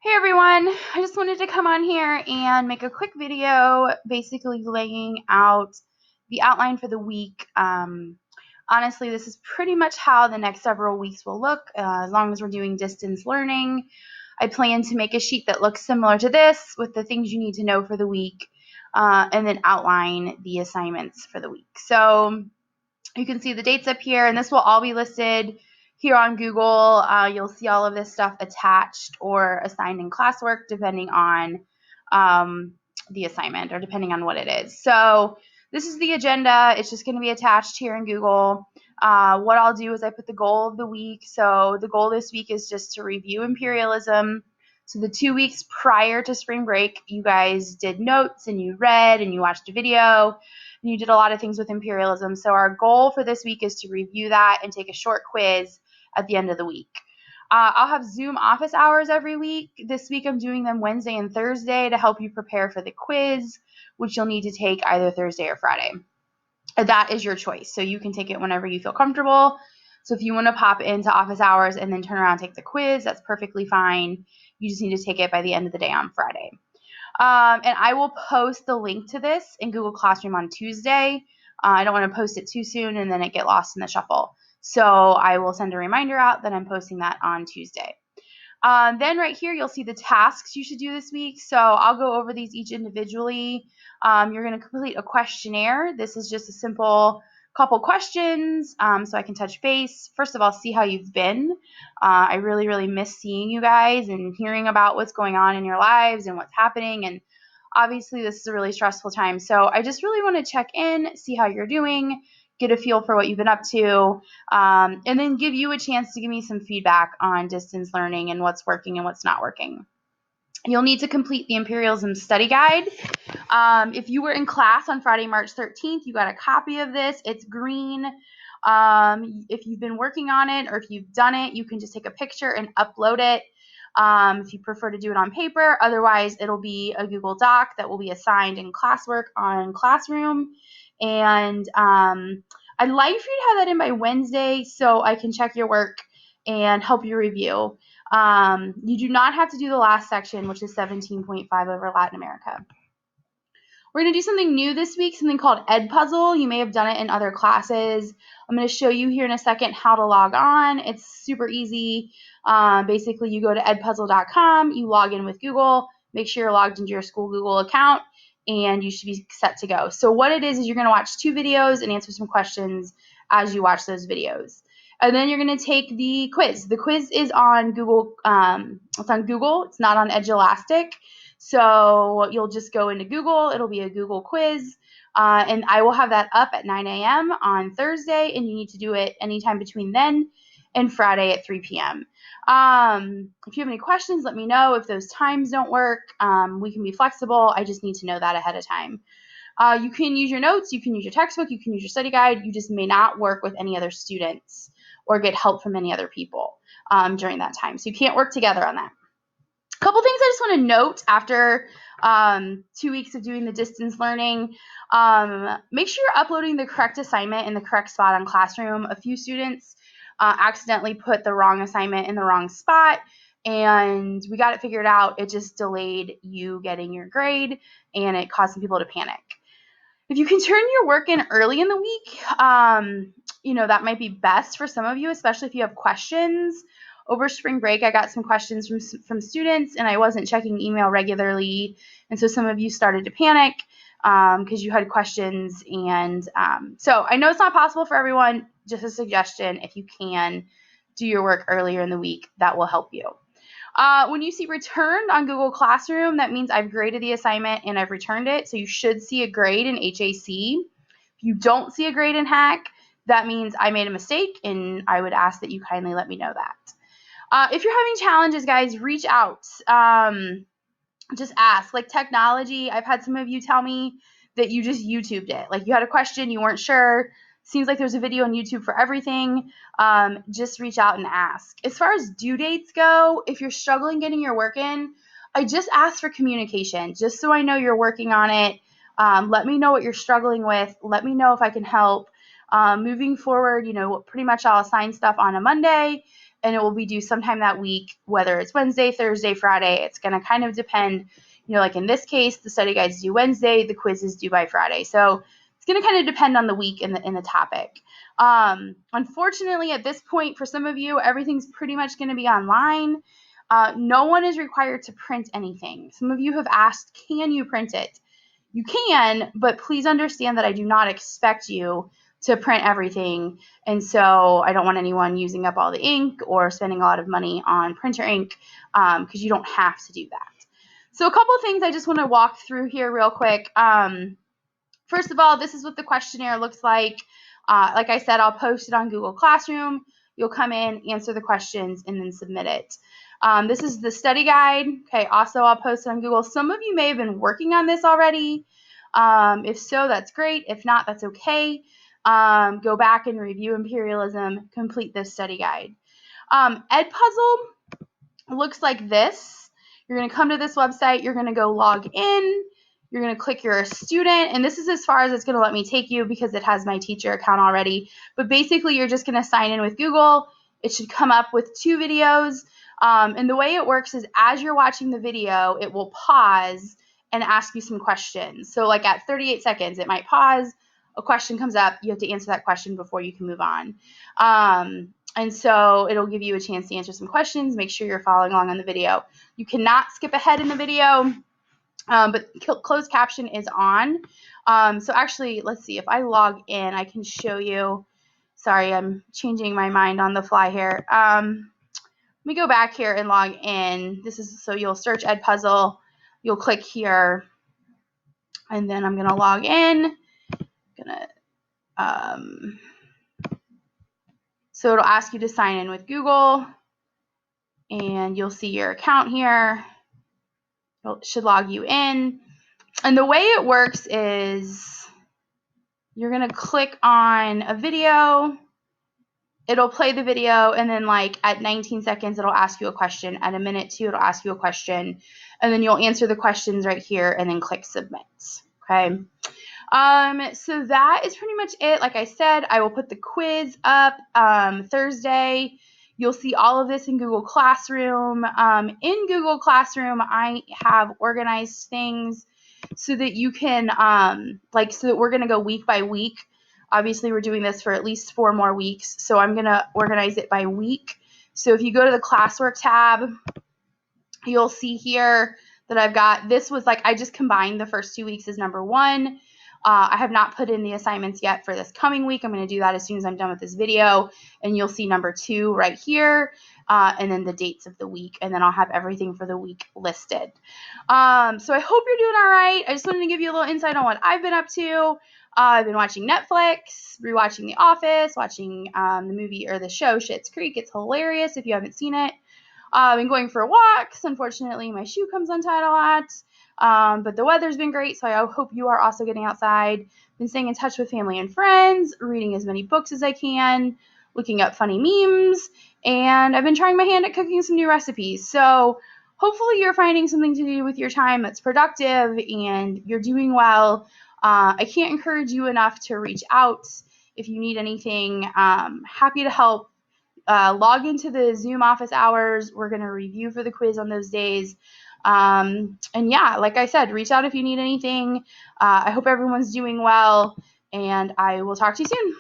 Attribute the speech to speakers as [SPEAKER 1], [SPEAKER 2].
[SPEAKER 1] Hey everyone, I just wanted to come on here and make a quick video basically laying out the outline for the week. Honestly, this is pretty much how the next several weeks will look as long as we're doing distance learning. I plan to make a sheet that looks similar to this with the things you need to know for the week and then outline the assignments for the week. So you can see the dates up here, and this will all be listed here on Google. You'll see all of this stuff attached or assigned in classwork depending on the assignment or depending on what it is. So this is the agenda. It's just going to be attached here in Google. What I'll do is I put the goal of the week. So the goal this week is just to review imperialism. So the 2 weeks prior to spring break, you guys did notes and you read and you watched a video and you did a lot of things with imperialism. So our goal for this week is to review that and take a short quiz at the end of the week. I'll have Zoom office hours every week. This week I'm doing them Wednesday and Thursday to help you prepare for the quiz, which you'll need to take either Thursday or Friday. That is your choice. So you can take it whenever you feel comfortable. So if you want to pop into office hours and then turn around and take the quiz, that's perfectly fine. You just need to take it by the end of the day on Friday. And I will post the link to this in Google Classroom on Tuesday. I don't want to post it too soon and then it get lost in the shuffle. So I will send a reminder out that I'm posting that on Tuesday. Then right here, you'll see the tasks you should do this week. So I'll go over these each individually. You're going to complete a questionnaire. This is just a simple couple questions so I can touch base. First of all, see how you've been. I really, really miss seeing you guys and hearing about what's going on in your lives and what's happening. And obviously, this is a really stressful time. So I just really want to check in, see how you're doing, get a feel for what you've been up to, and then give you a chance to give me some feedback on distance learning and what's working and what's not working. You'll need to complete the Imperialism Study Guide. If you were in class on Friday, March 13th, you got a copy of this. It's green. If you've been working on it or if you've done it, you can just take a picture and upload it. If you prefer to do it on paper, otherwise it'll be a Google Doc that will be assigned in classwork on Classroom. And I'd like for you to have that in by Wednesday so I can check your work and help you review. You do not have to do the last section, which is 17.5 over Latin America. We're going to do something new this week, something called Edpuzzle. You may have done it in other classes. I'm going to show you here in a second how to log on. It's super easy. Basically, you go to edpuzzle.com, you log in with Google, make sure you're logged into your school Google account, and you should be set to go. So what it is you're going to watch 2 videos and answer some questions as you watch those videos. And then you're going to take the quiz. The quiz is on Google. It's on Google. It's not on Edulastic. So you'll just go into Google. It'll be a Google quiz. And I will have that up at 9 a.m. on Thursday. And you need to do it anytime between then and Friday at 3 p.m. If you have any questions, let me know. If those times don't work, we can be flexible. I just need to know that ahead of time. You can use your notes. You can use your textbook. You can use your study guide. You just may not work with any other students or get help from any other people during that time. So you can't work together on that. A couple things I just want to note after 2 weeks of doing the distance learning. Make sure you're uploading the correct assignment in the correct spot on Classroom. A few students accidentally put the wrong assignment in the wrong spot, and we got it figured out. It just delayed you getting your grade, and it caused some people to panic. If you can turn your work in early in the week, that might be best for some of you, especially if you have questions. Over spring break, I got some questions from students, and I wasn't checking email regularly, and so some of you started to panic because you had questions. And so I know it's not possible for everyone. Just a suggestion, if you can do your work earlier in the week, that will help you. When you see returned on Google Classroom, that means I've graded the assignment and I've returned it. So you should see a grade in HAC. If you don't see a grade in HAC, that means I made a mistake, and I would ask that you kindly let me know that. If you're having challenges, guys, reach out. Just ask. Like technology, I've had some of you tell me that you just YouTubed it. Like you had a question, you weren't sure. Seems like there's a video on YouTube for everything. Just reach out and ask. As far as due dates go, if you're struggling getting your work in, I just ask for communication, just so I know you're working on it. Let me know what you're struggling with. Let me know if I can help. Moving forward, pretty much I'll assign stuff on a Monday, and it will be due sometime that week, whether it's Wednesday, Thursday, Friday. It's going to kind of depend, like in this case, the study guide's due Wednesday, the quiz is due by Friday. So it's going to kind of depend on the week and the topic. Unfortunately, at this point, for some of you, everything's pretty much going to be online. No one is required to print anything. Some of you have asked, can you print it? You can, but please understand that I do not expect you to print everything, and so I don't want anyone using up all the ink or spending a lot of money on printer ink, because you don't have to do that. So a couple of things I just want to walk through here real quick. First of all, this is what the questionnaire looks like. Like I said, I'll post it on Google Classroom. You'll come in, answer the questions, and then submit it. This is the study guide. Okay, also I'll post it on Google. Some of you may have been working on this already. If so, that's great. If not, that's okay. Go back and review Imperialism, complete this study guide. Edpuzzle looks like this. You're going to come to this website. You're going to go log in. You're going to click you're a student, and this is as far as it's going to let me take you because it has my teacher account already. But basically, you're just going to sign in with Google. It should come up with 2 videos. And the way it works is as you're watching the video, it will pause and ask you some questions. So like at 38 seconds, it might pause. A question comes up. You have to answer that question before you can move on. And so it'll give you a chance to answer some questions. Make sure you're following along on the video. You cannot skip ahead in the video. But closed caption is on. So actually, let's see. If I log in, I can show you. Sorry, I'm changing my mind on the fly here. Let me go back here and log in. This is so you'll search Edpuzzle. You'll click here, and then I'm gonna log in. So it'll ask you to sign in with Google, and you'll see your account here. It should log you in. And the way it works is you're going to click on a video. It'll play the video, and then like at 19 seconds, it'll ask you a question. At a minute 2, it'll ask you a question. And then you'll answer the questions right here and then click submit. Okay. So that is pretty much it. Like I said, I will put the quiz up Thursday. You'll see all of this in Google Classroom. In Google Classroom, I have organized things so that you can, so that we're going to go week by week. Obviously, we're doing this for at least 4 more weeks, so I'm going to organize it by week. So if you go to the classwork tab, you'll see here that I've got, this was like, I just combined the first 2 weeks as number 1. I have not put in the assignments yet for this coming week. I'm going to do that as soon as I'm done with this video, and you'll see number 2 right here, and then the dates of the week, and then I'll have everything for the week listed. So I hope you're doing all right. I just wanted to give you a little insight on what I've been up to. I've been watching Netflix, rewatching The Office, watching the movie or the show Schitt's Creek. It's hilarious if you haven't seen it. I've been going for walks. Unfortunately, my shoe comes untied a lot. But the weather's been great, so I hope you are also getting outside. Been staying in touch with family and friends, reading as many books as I can, looking up funny memes, and I've been trying my hand at cooking some new recipes. So hopefully you're finding something to do with your time that's productive and you're doing well. I can't encourage you enough to reach out if you need anything. Happy to help. Log into the Zoom office hours. We're going to review for the quiz on those days. And yeah, like I said, reach out if you need anything. I hope everyone's doing well, and I will talk to you soon.